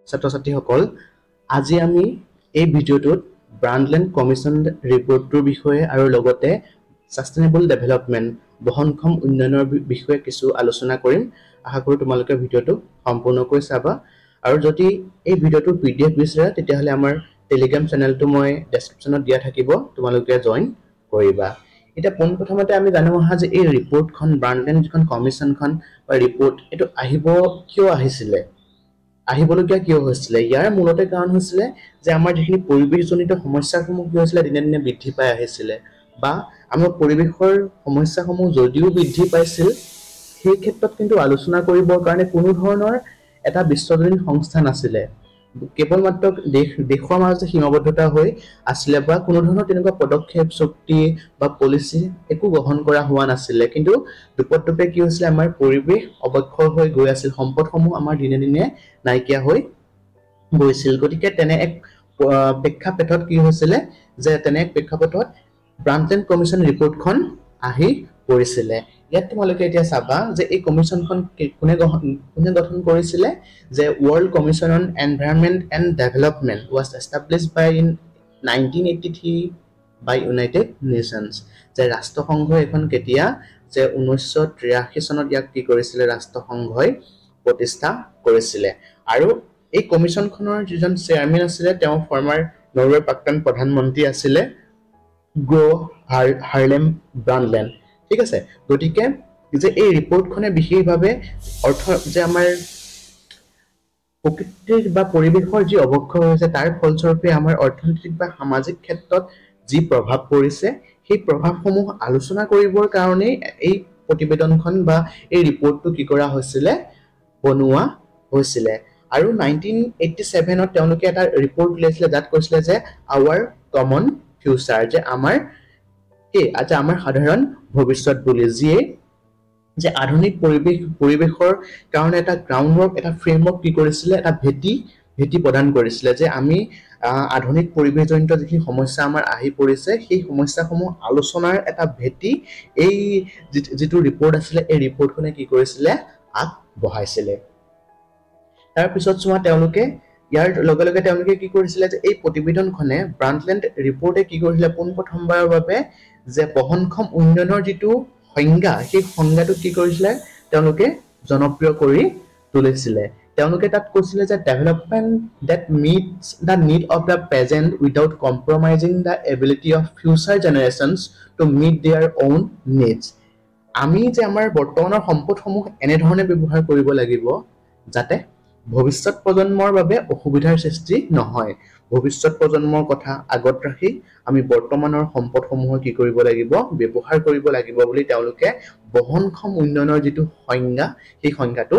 ছাত্ৰ-ছাত্ৰীসকল আজি আমি এই ভিডিঅ'টোত ব্ৰাণ্ডলেণ্ড কমিশ্যন ৰিপৰ্টটোৰ বিষয়ে আৰু লগতে সাষ্টেইনেবল ডেভেলপমেণ্ট বহনক্ষম উন্নয়নৰ বিষয়ে কিছু আলোচনা কৰিম আশা কৰোঁ তোমালোকে ভিডিঅ'টো সম্পূৰ্ণকৈ চাবা আৰু যদি এই ভিডিঅ'টোৰ PDF বিচাৰা তেতিয়াহ'লে আমাৰ টেলিগ্ৰাম চেনেলটো মই ডেসক্ৰিপচনত দিয়া থাকিব তোমালোকে জয়েন কৰিবা এটা পোনপ্ৰথমতে আমি জানো আহা যে এই ৰিপৰ্টখন ব্ৰাণ্ডলেণ্ড যিখন কমিশ্যনখন বা ৰিপৰ্ট এটো আহিব কিয় আহিছিলে আহিবলগীয়া কিয় হৈছিলে ইয়াৰ মূলতে কাৰণ হৈছিলে যে আমাৰ যিখিনি পৰিৱেশজনিত সমস্যাসমূহ কি হৈছিলে দিনে দিনে বৃদ্ধি পাই আহিছিলে বা আমাৰ পৰিৱেশৰ সমস্যাসমূহ যদিও বৃদ্ধি পাইছিল সেই ক্ষেত্ৰত কিন্তু আলোচনা কৰিবৰ কাৰণে কোনো ধৰণৰ এটা বিশ্বজনীন সংস্থা নাছিলে কেৱল মাত্ৰ দেশৰ মাজতে সীমাবদ্ধতা হৈ আছিলে বা কোনো ধৰণৰ তেনেকুৱা পদক্ষেপ চুক্তি বা পলিচি একো গ্ৰহণ কৰা হোৱা নাছিলে কিন্তু দুপটপে কি হৈছিলে আমাৰ পৰিৱেশ অৱক্ষয় হৈ গৈ আছিল সম্পদসমূহ আমাৰ দিনে দিনে নাইকিয়া হৈ গৈছিল গতিকে তেনে এক প্ৰেক্ষাপটত কি হৈছিলে যে তেনে এক প্ৰেক্ষাপটত ব্ৰাণ্ডলেণ্ড কমিশ্যন ৰিপৰ্টখন আহি পৰিছিলে ইয়াত তোমালোকে এতিয়া চাবা যে এই কমিশ্যনখন কোনে গঠন কৰিছিলে যে world commission on environment and development was established by in 1983 by United Nations যে ৰাষ্ট্ৰসংঘই এখন কেতিয়া যে 1983 চনত ইয়াক কি কৰিছিলে ৰাষ্ট্ৰসংঘই প্ৰতিষ্ঠা কৰিছিলে আৰু এই কমিশ্যনখনৰ যিজন চেয়াৰম্যান আছিল তেওঁ ফৰ্মাৰ নৰৱেৰ প্ৰাক্তন প্ৰধানমন্ত্ৰী আছিল গ্ৰ হাৰ্লেম ব্ৰাণ্ডলেণ্ড ঠিক আছে গতিকে যে এই ৰিপৰ্টখনে বিশেষভাৱে অৰ্থ যে আমাৰ প্ৰকৃতিৰ বা পৰিৱেশৰ যি অৱক্ষয় হৈছে তাৰ ফলস্বৰূপে আমাৰ অৰ্থনৈতিক বা সামাজিক ক্ষেত্ৰত যি প্ৰভাৱ পৰিছে সেই প্ৰভাৱসমূহ আলোচনা কৰিবৰ কাৰণে এই প্ৰতিবেদনখন বা এই ৰিপৰ্টটো কি কৰা হৈছিল বনোৱা হৈছিল আৰু 1987 ত তেওঁলোকে এটা ৰিপৰ্ট উলিয়াইছিল যাত কৈছিল যে আৱাৰ কমন ফিউচাৰ যে আমাৰ সাধাৰণ ভৱিষ্যত বুলি যিয়ে যে আধুনিক পৰিৱেশৰ কাৰণে এটা গ্ৰাউণ্ডৱৰ্ক এটা ফ্ৰেমৱৰ্ক কি কৰিছিল এটা ভেটি প্ৰদান কৰিছিল যে আমি আধুনিক পৰিৱেশজনিত যিখিনি সমস্যা আমাৰ আহি পৰিছে সেই সমস্যাসমূহ আলোচনাৰ এটা ভেটি এই যিটো ৰিপৰ্ট আছিল এই ৰিপৰ্টখনে কি কৰিছিল আগবঢ়াইছিল তাৰ পিছত চোৱা তেওঁলোকে ইয়াৰ লগে লগে তেওঁলোকে কি কৰিছিল যে এই প্ৰতিবেদনখনে ব্ৰাণ্ডলেণ্ড ৰিপৰ্টে কি কৰিছিল পোনপ্ৰথমবাৰৰ বাবে যে বহনক্ষম উন্নয়নৰ যিটো সংজ্ঞা সেই সংজ্ঞাটো কি কৰিছিল তেওঁলোকে জনপ্ৰিয় কৰি তুলিছিল তেওঁলোকে তাত কৈছিল যে development that meets the need of the present without compromising the ability of future generations to meet their own needs আমি যে আমাৰ বৰ্তমানৰ সম্পদসমূহ এনে ধৰণে ব্যৱহাৰ কৰিব লাগিব যাতে ভৱিষ্যত প্ৰজন্মৰ বাবে অসুবিধাৰ সৃষ্টি নহয় ভৱিষ্যত প্ৰজন্মৰ কথা আগত ৰাখি আমি বৰ্তমানৰ সম্পদসমূহ কি কৰিব লাগিব ব্যৱহাৰ কৰিব লাগিব বুলি তেওঁলোকে বহনক্ষম উন্নয়নৰ যিটো সংজ্ঞা সেই সংজ্ঞাটো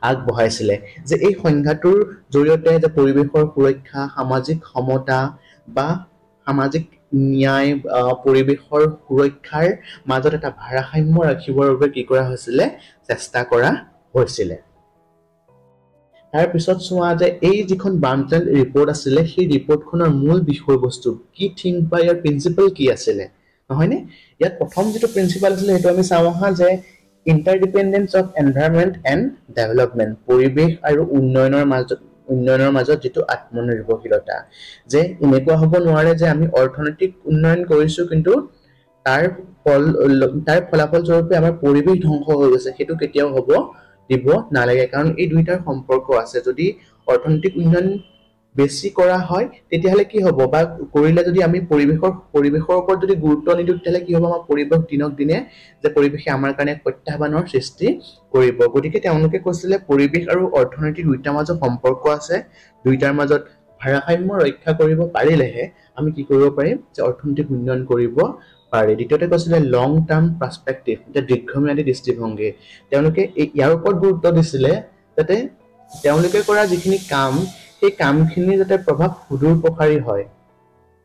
আগবঢ়াইছিল যে এই সংজ্ঞাটোৰ জৰিয়তে যে পৰিৱেশৰ সুৰক্ষা সামাজিক সমতা বা সামাজিক ন্যায় পৰিৱেশৰ সুৰক্ষাৰ মাজত এটা ভাৰসাম্য ৰাখিবৰ বাবে কি কৰা হৈছিল চেষ্টা কৰা হৈছিল তাৰ পিছত চোৱা যে এই যিখন ব্ৰাণ্ডলেণ্ড ৰিপৰ্ট আছিল সেই ৰিপৰ্টখনৰ মূল বিষয়বস্তু কি থিং বা ইয়াৰ প্ৰিন্সিপল কি আছিল নহয়নে ইয়াত প্ৰথম যেটো প্ৰিন্সিপল আছিল হেতু আমি চাওহা যে ইন্টাৰডিপেন্ডেন্স অফ এনভাইৰনমেন্ট এণ্ড ডেভেলপমেন্ট পৰিৱেশ আৰু উন্নয়নৰ মাজত যেটো আত্মনিৰ্ভৰশীলতা যে এনেকুৱা হ'ব নোৱাৰে যে আমি অৰ্থনৈতিক উন্নয়ন কৰিছো কিন্তু তাৰ ফলাফল স্বৰূপে আমাৰ পৰিৱেশ ধ্বংস হৈ গৈছে হেতু কেতিয়াও হ'ব দিব নালাগে কাৰণ এই দুইটাৰ সম্পৰ্ক আছে যদি অৰ্থনৈতিক উন্নয়ন বেছি কৰা হয় তেতিয়াহলে কি হ'ব বা কৰিলে যদি আমি পৰিৱেশৰ ওপৰত যদি গুৰুত্ব নিদিওঁ তেতিয়াহলে কি হ'ব আমাৰ পৰিৱেশ দিনক দিনে যে পৰিৱেশে আমাৰ কাৰণে প্ৰত্যাহ্বানৰ সৃষ্টি কৰিব গতিকে তেওঁলোকে কৈছিল পৰিৱেশ আৰু অৰ্থনৈতিক দুইটাৰ মাজত সম্পৰ্ক আছে দুইটাৰ মাজত ভাৰসাম্য ৰক্ষা কৰিব পাৰিলেহে আমি কি কৰিব পাৰিম যে অৰ্থনৈতিক উন্নয়ন কৰিব পাৰি দ্বিতীয়তে কৈছিল লং টাৰ্ম পাৰ্সপেক্টিভ এটা দীৰ্ঘম্যাদী দৃষ্টিভংগী তেওঁলোকে ইয়াৰ ওপৰত গুৰুত্ব দিছিল যাতে তেওঁলোকে কৰা যিখিনি কাম এই কামখিনি যাতে প্ৰভাৱ সুদূৰ প্ৰসাৰী হয়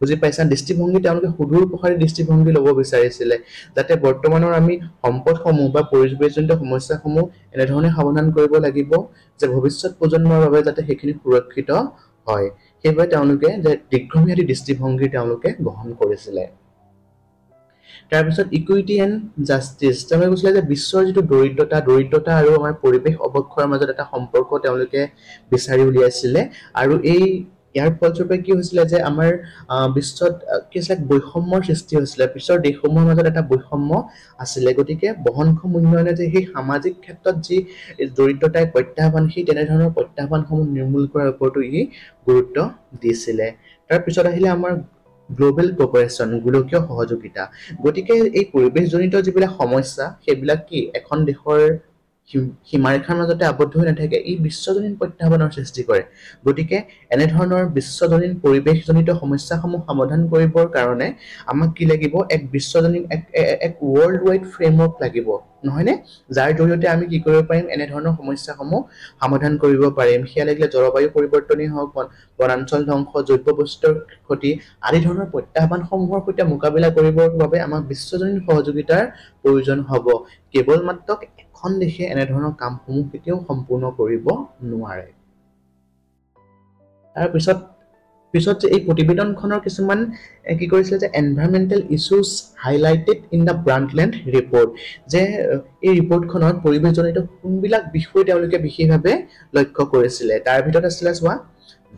বুজি পাইছা দৃষ্টিভংগী তেওঁলোকে সুদূৰ প্ৰসাৰী দৃষ্টিভংগী ল'ব বিচাৰিছিল যাতে বৰ্তমানৰ আমি সম্পদসমূহ বা পৰিৱেশজনিত সমস্যাসমূহ এনে ধৰণে সমাধান কৰিব লাগিব যে ভৱিষ্যত প্ৰজন্মৰ বাবে যাতে সেইখিনি সুৰক্ষিত হয় সেইবাবে তেওঁলোকে যে দীৰ্ঘম্যাদী দৃষ্টিভংগী তেওঁলোকে গ্ৰহণ কৰিছিল তাৰপিছত ইকুইটি এণ্ড জাষ্টিছ, তেওঁলোকে কৈছিলে যে বিশ্বৰ যিটো দৰিদ্ৰতা আৰু আমাৰ পৰিৱেশ অৱক্ষয়ৰ মাজত এটা সম্পৰ্ক তেওঁলোকে বিচাৰি উলিয়াইছিলে। আৰু ইয়াৰ ফলস্বৰূপে কি হৈছিলে যে আমাৰ বিশ্বত কি হৈছিলে বৈষম্যৰ সৃষ্টি হৈছিলে, বিশ্বৰ দেশসমূহৰ মাজত এটা বৈষম্য আছিলে। গতিকে বহনক্ষম উন্নয়নে যে সেই সামাজিক ক্ষেত্ৰত যি দৰিদ্ৰতাই প্ৰত্যাহ্বান, সেই তেনেধৰণৰ প্ৰত্যাহ্বানসমূহ নিৰ্মূল কৰাৰ ওপৰতো গুৰুত্ব দিছিলে। তাৰপিছত আহিলে আমাৰ গ্ল'বেল কপাৰেশ্যন, গোলকীয় সহযোগিতা। গতিকে এই পৰিৱেশজনিত যিবিলাক সমস্যা সেইবিলাক কি এখন দেশৰ সীমাৰেখাৰ মাজতে আবদ্ধ হৈ নাথাকে, ই বিশ্বজনীন প্ৰত্যাহ্বানৰ সৃষ্টি কৰে। গতিকে এনেধৰণৰ বিশ্বজনীন পৰিৱেশজনিত সমস্যাসমূহ সমাধান কৰিবৰ কাৰণে আমাক কি লাগিব, এক বিশ্বজনীন এক ৱৰ্ল্ড ৱাইড ফ্ৰেমৱৰ্ক লাগিব, নহয়নে? যাৰ জৰিয়তে আমি কি কৰিব পাৰিম, এনেধৰণৰ সমস্যাসমূহ সমাধান কৰিব পাৰিম। সেয়া লাগিলে জলবায়ু পৰিৱৰ্তনেই হওক, বনাঞ্চল ধ্বংস, জৈৱ বৈচিত্ৰ্যৰ ক্ষতি আদি ধৰণৰ প্ৰত্যাহ্বানসমূহৰ সৈতে মোকাবিলা কৰিবৰ বাবে আমাক বিশ্বজনীন সহযোগিতাৰ প্ৰয়োজন হ'ব। কেৱল মাত্ৰ এখন দেশে এনেধৰণৰ কামসমূহ কেতিয়াও সম্পূৰ্ণ কৰিব নোৱাৰে। তাৰপিছত যে এই প্ৰতিবেদনখনৰ কিছুমান কি কৰিছিলে যে environmental issues highlighted in the Brundtland report, যে এই ৰিপৰ্টখনত পৰিৱেশজনিত কোনবিলাক বিষয় তেওঁলোকে বিশেষভাৱে লক্ষ্য কৰিছিলে। তাৰ ভিতৰত আছিলে চোৱা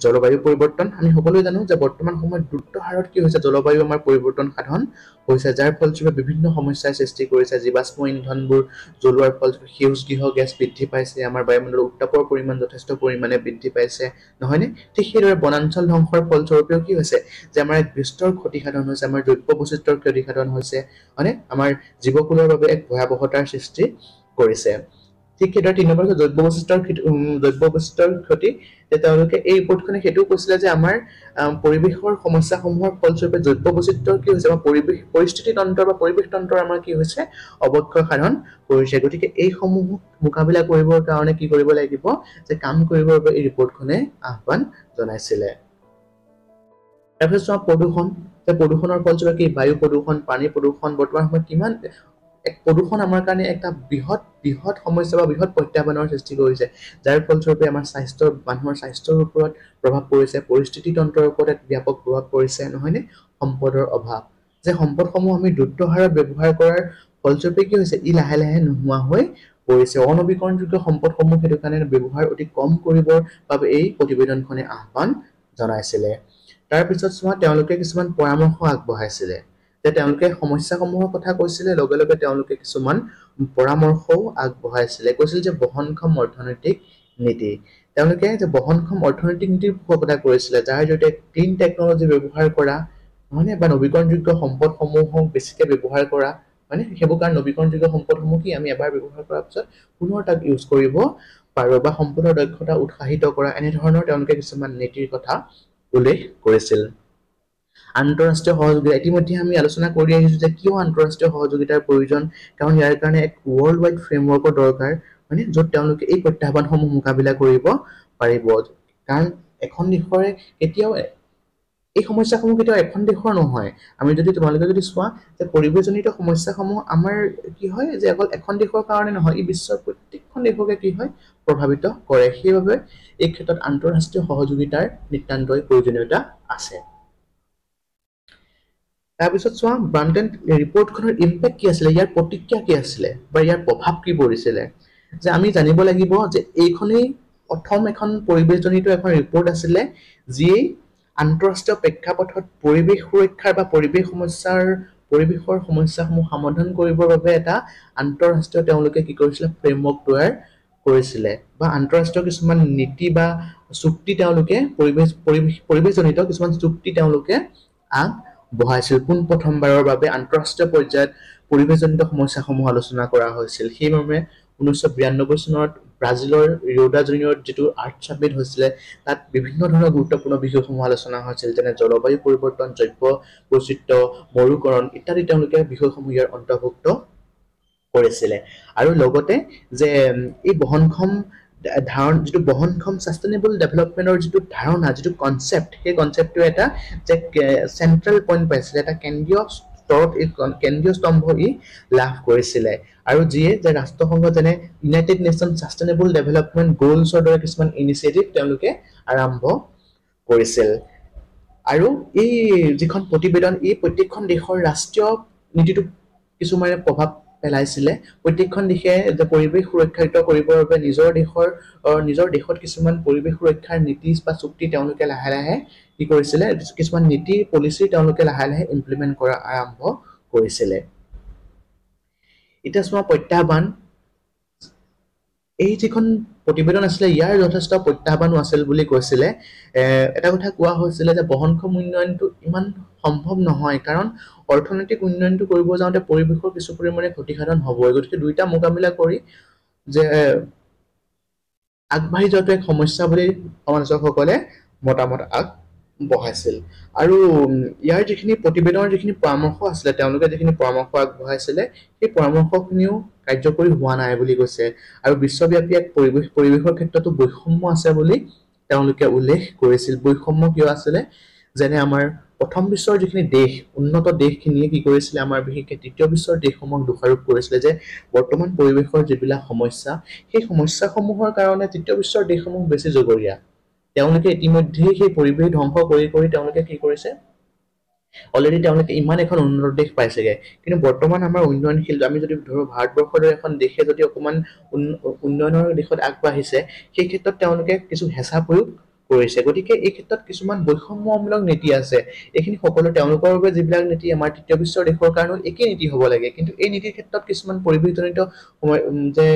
জলবায়ু পৰিৱৰ্তন। আমি সকলোৱে জানো যে বৰ্তমান সময়ত দ্ৰুত হাৰত কি হৈছে, জলবায়ু আমাৰ পৰিৱৰ্তন সাধন হৈছে, যাৰ ফলস্বৰূপে বিভিন্ন সমস্যাৰ সৃষ্টি কৰিছে। জীৱাশ্ম ইন্ধনবোৰ জ্বলোৱাৰ ফলত সেউজগৃহ গেছ বৃদ্ধি পাইছে, আমাৰ বায়ুমণ্ডলৰ উত্তাপৰ পৰিমাণ যথেষ্ট পৰিমাণে বৃদ্ধি পাইছে, নহয়নে? ঠিক সেইদৰে বনাঞ্চল ধ্বংসৰ ফলস্বৰূপেও কি হৈছে যে আমাৰ এক বিস্তৰ ক্ষতিসাধন হৈছে, আমাৰ জৈৱ বৈচিত্ৰ্যৰ ক্ষতিসাধন হৈছে, হয়নে? আমাৰ জীৱকুলৰ বাবে এক ভয়াৱহতাৰ সৃষ্টি কৰিছে। ঠিক সেইদৰে ৩ নম্বৰ জৈৱ বৈচিত্ৰ্যৰ ক্ষতি, যে তেওঁলোকে এই ৰিপৰ্টখনে সেইটোও কৈছিলে যে আমাৰ পৰিৱেশৰ সমস্যাসমূহৰ ফলস্বৰূপে জৈৱ বৈচিত্ৰ্যৰ কি হৈছে, আমাৰ পৰিস্থিতি তন্ত্ৰ বা পৰিৱেশ তন্ত্ৰৰ আমাৰ কি হৈছে অৱক্ষয় সাধন কৰিছে। গতিকে এইসমূহ মোকাবিলা কৰিবৰ কাৰণে কি কৰিব লাগিব, যে কাম কৰিবৰ বাবে এই ৰিপৰ্টখনে আহ্বান জনাইছিলে। তাৰপিছত প্ৰদূষণ, যে প্ৰদূষণৰ ফলস্বৰূপে কি বায়ু প্ৰদূষণ, পানী প্ৰদূষণ, বৰ্তমান সময়ত কিমান প্ৰদূষণ আমাৰ কাৰণে এটা বৃহৎ সমস্যা বা বৃহৎ প্ৰত্যাহ্বানৰ সৃষ্টি কৰিছে, যাৰ ফলস্বৰূপে আমাৰ মানুহৰ স্বাস্থ্যৰ ওপৰত প্ৰভাৱ পৰিছে, পৰিস্থিতি তন্ত্ৰৰ ওপৰত এক ব্যাপক প্ৰভাৱ পৰিছে, নহয়নে? সম্পদৰ অভাৱ, যে সম্পদসমূহ আমি দ্ৰুত হাৰত ব্যৱহাৰ কৰাৰ ফলস্বৰূপে কি হৈছে, ই লাহে লাহে নোহোৱা হৈ পৰিছে। অনবীকৰণযোগ্য সম্পদসমূহ সেইটো কাৰণে ব্যৱহাৰ অতি কম কৰিবৰ বাবে এই প্ৰতিবেদনখনে আহ্বান জনাইছিলে। তাৰপিছত চোৱা তেওঁলোকে কিছুমান পৰামৰ্শ আগবঢ়াইছিলে, যে তেওঁলোকে সমস্যাসমূহৰ কথা কৈছিলে, লগে লগে তেওঁলোকে কিছুমান পৰামৰ্শও আগবঢ়াইছিলে। কৈছিল যে বহনক্ষম অৰ্থনৈতিক নীতি, তেওঁলোকে যে বহনক্ষম অৰ্থনৈতিক নীতিৰ কথা কৈছিলে, যাৰ জৰিয়তে ক্লিন টেকনলজি ব্যৱহাৰ কৰা, হয়নে, বা নৱীকৰণযোগ্য সম্পদসমূহক বেছিকৈ ব্যৱহাৰ কৰা, হয়নে? সেইবোৰ কাৰণ নৱীকৰণযোগ্য সম্পদসমূহ কি আমি এবাৰ ব্যৱহাৰ কৰাৰ পিছত পুনৰ তাক ইউজ কৰিব পাৰোঁ, বা সম্পদৰ দক্ষতা উৎসাহিত কৰা, এনেধৰণৰ তেওঁলোকে কিছুমান নীতিৰ কথা উল্লেখ কৰিছিল। আন্তঃৰাষ্ট্ৰীয় সহযোগিতা, ইতিমধ্যে আমি আলোচনা কৰি আহিছোঁ যে কিয় আন্তঃৰাষ্ট্ৰীয় সহযোগিতাৰ প্ৰয়োজন, কাৰণ ইয়াৰ কাৰণে এক ৱৰ্ল্ড ৱাইড ফ্ৰেমৱৰ্কৰ দৰকাৰ, হয়নে, য'ত তেওঁলোকে এই প্ৰত্যাহ্বানসমূহ মোকাবিলা কৰিব পাৰিব। কাৰণ এখন দেশৰে কেতিয়াও এই সমস্যাসমূহ কেতিয়াও এখন দেশৰ নহয়। তোমালোকে যদি চোৱা যে পৰিৱেশজনিত সমস্যাসমূহ আমাৰ কি হয়, যে অকল এখন দেশৰ কাৰণে নহয়, ই বিশ্বৰ প্ৰত্যেকখন দেশকে কি হয় প্ৰভাৱিত কৰে। সেইবাবে এই ক্ষেত্ৰত আন্তঃৰাষ্ট্ৰীয় সহযোগিতাৰ নিতান্তই প্ৰয়োজনীয়তা আছে। তাৰপিছত চোৱা ব্ৰাণ্ডটলেণ্ড ৰিপৰ্টখনৰ ইম্পেক্ট কি আছিলে, ইয়াৰ প্ৰতিক্ৰিয়া কি আছিলে, বা ইয়াৰ প্ৰভাৱ কি পৰিছিলে। যে আমি জানিব লাগিব যে এইখনেই প্ৰথম এখন পৰিৱেশজনিত এখন ৰিপৰ্ট আছিলে, যিয়ে আন্তঃৰাষ্ট্ৰীয় প্ৰেক্ষাপটত পৰিৱেশ সুৰক্ষাৰ বা পৰিৱেশৰ সমস্যাসমূহ সমাধান কৰিবৰ বাবে এটা আন্তঃৰাষ্ট্ৰীয় তেওঁলোকে কি কৰিছিলে ফ্ৰেমৱৰ্ক তৈয়াৰ কৰিছিলে, বা আন্তঃৰাষ্ট্ৰীয় কিছুমান নীতি বা চুক্তি তেওঁলোকে পৰিৱেশজনিত কিছুমান চুক্তি তেওঁলোকে আগবঢ়াইছিল। পোনপ্ৰথমবাৰৰ বাবে আন্তঃৰাষ্ট্ৰীয় পৰ্যায়ত পৰিৱেশজনিত সমস্যাসমূহ আলোচনা কৰা হৈছিল। সেইবাবে 1992 চনত ব্ৰাজিলৰ ৰিঅ' ডা জেনেৰিঅ'ত যিটো আৰ্থ ছামিট হৈছিলে, তাত বিভিন্ন ধৰণৰ গুৰুত্বপূৰ্ণ বিষয়সমূহ আলোচনা হৈছিল, যেনে জলবায়ু পৰিৱৰ্তন, জৈৱ বৈচিত্ৰ্য, মৰুকৰণ ইত্যাদি তেওঁলোকে বিষয়সমূহ ইয়াৰ অন্তৰ্ভুক্ত কৰিছিলে। আৰু লগতে যে এই যিটো বহনক্ষম ছাষ্টেইনেবল ডেভেলপমেণ্টৰ যিটো ধাৰণা, যিটো কনচেপ্ট, সেই কনচেপ্টটো এটা যে চেণ্ট্ৰেল পইণ্ট পাইছিলে, এটা কেন্দ্ৰীয় স্তম্ভ ই লাভ কৰিছিলে। আৰু যিয়ে যে ৰাষ্ট্ৰসংঘ যেনে ইউনাইটেড নেশ্যন ছাষ্টেইনেবল ডেভেলপমেণ্ট গ'লছৰ দৰে কিছুমান ইনিচিয়েটিভ তেওঁলোকে আৰম্ভ কৰিছিল। আৰু এই যিখন প্ৰতিবেদন, এই প্ৰত্যেকখন দেশৰ ৰাষ্ট্ৰীয় নীতিটো কিছুমানে প্ৰভাৱ পেলাইছিলে প্ৰত্যেকখন দেশে যে পৰিৱেশ সুৰক্ষিত কৰিবৰ বাবে নিজৰ দেশত কিছুমান পৰিৱেশ সুৰক্ষাৰ নীতি বা চুক্তি তেওঁলোকে লাহে লাহে কি কৰিছিলে কিছুমান নীতি পলিচি তেওঁলোকে লাহে লাহে ইমপ্লিমেণ্ট কৰা আৰম্ভ কৰিছিলে এতিয়া চোৱা প্ৰত্যাহ্বান এই যিখন প্ৰতিবেদন আছিলে ইয়াৰ যথেষ্ট প্ৰত্যাহ্বানো আছিল বুলি কৈছিলে এটা কথা কোৱা হৈছিলে যে বহনক্ষম উন্নয়নটো ইমান সম্ভৱ নহয় কাৰণ অৰ্থনৈতিক উন্নয়নটো কৰিব যাওঁতে পৰিৱেশৰ কিছু পৰিমাণে ক্ষতিসাধন হ'বই গতিকে দুইটা মোকাবিলা কৰি যে আগবাঢ়ি যোৱাটো এক সমস্যা বুলি সমালোচকসকলে মতামত আগবঢ়াইছিল আৰু ইয়াৰ যিখিনি প্ৰতিবেদনৰ যিখিনি পৰামৰ্শ আছিলে তেওঁলোকে যিখিনি পৰামৰ্শ আগবঢ়াইছিলে সেই পৰামৰ্শখিনিও কাৰ্যকৰী হোৱা নাই বুলি কৈছে আৰু বিশ্বব্যাপী এক পৰিৱেশৰ ক্ষেত্ৰতো বৈষম্য আছে বুলি তেওঁলোকে উল্লেখ কৰিছিল বৈষম্য কিয় আছিলে যেনে আমাৰ প্ৰথম বিশ্বৰ যিখিনি দেশ উন্নত দেশখিনিয়ে কি কৰিছিলে আমাৰ বিশেষকৈ তৃতীয় বিশ্বৰ দেশসমূহক দোষাৰোপ কৰিছিলে যে বৰ্তমান পৰিৱেশৰ যিবিলাক সমস্যা সেই সমস্যাসমূহৰ কাৰণে তৃতীয় বিশ্বৰ দেশসমূহ বেছি জগৰীয়া তেওঁলোকে ইতিমধ্যেই সেই পৰিৱেশ ধ্বংস কৰি কৰি তেওঁলোকে কি কৰিছে অলৰেডি তেওঁলোকে ইমান এখন উন্নত দেশ পাইছেগে কিন্তু বৰ্তমান আমাৰ উন্নয়নশীল আমি যদি ধৰো ভাৰতবৰ্ষৰ দৰে এখন দেশে যদি অকমান উন্নয়নৰ দিশত আগবাঢ়িছে সেই ক্ষেত্ৰত তেওঁলোকে কিছু হেঁচা প্ৰয়োগ কৰিছে গতিকে এই ক্ষেত্ৰত কিছুমান বৈষম্যমূলক নীতি আছে এইখিনি সকলো তেওঁলোকৰ বাবে যিবিলাক নীতি আমাৰ তৃতীয় বিশ্বৰ দেশৰ কাৰণেও একেই নীতি হ'ব লাগে কিন্তু এই নীতিৰ ক্ষেত্ৰত কিছুমান পৰিৱেশজনিত যে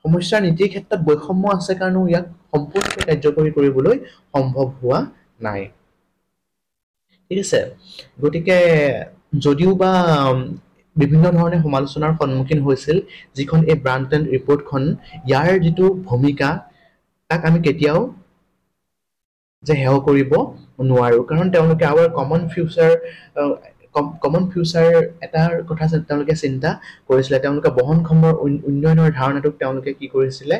সমস্যাৰ নীতিৰ ক্ষেত্ৰত বৈষম্য আছে কাৰণেও ইয়াক সম্পূৰ্ণৰূপে কাৰ্যকৰী কৰিবলৈ সম্ভৱ হোৱা নাই ঠিক আছে গতিকে যদিও বা বিভিন্ন ধৰণে সমালোচনাৰ সন্মুখীন হৈছিল যিখন এই ব্ৰাণ্ডটেন ৰিপৰ্টখন ইয়াৰ যিটো ভূমিকা তাক আমি কেতিয়াও যে হেয় কৰিব নোৱাৰো কাৰণ তেওঁলোকে আমাৰ কমন ফিউচাৰ এটাৰ কথা তেওঁলোকে চিন্তা কৰিছিলে তেওঁলোকে বহনক্ষমৰ উন্নয়নৰ ধাৰণাটোক তেওঁলোকে কি কৰিছিলে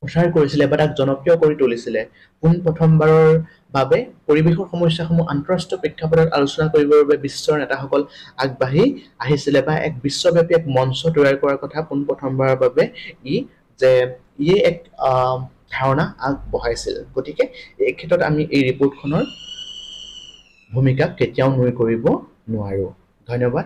প্ৰচাৰ কৰিছিলে বা তাক জনপ্ৰিয় কৰি তুলিছিলে পোনপ্ৰথমবাৰৰ বাবে পৰিৱেশৰ সমস্যাসমূহ আন্তঃৰাষ্ট্ৰীয় প্ৰেক্ষাপটত আলোচনা কৰিবৰ বাবে বিশ্বৰ নেতাসকল আগবাঢ়ি আহিছিলে বা এক বিশ্বব্যাপী এক মঞ্চ তৈয়াৰ কৰাৰ কথা পোনপ্ৰথমবাৰৰ বাবে ইয়ে এক ধাৰণা আগবঢ়াইছিল গতিকে এই ক্ষেত্ৰত আমি এই ৰিপৰ্টখনৰ ভূমিকা কেতিয়াও নুই কৰিব নোৱাৰো ধন্যবাদ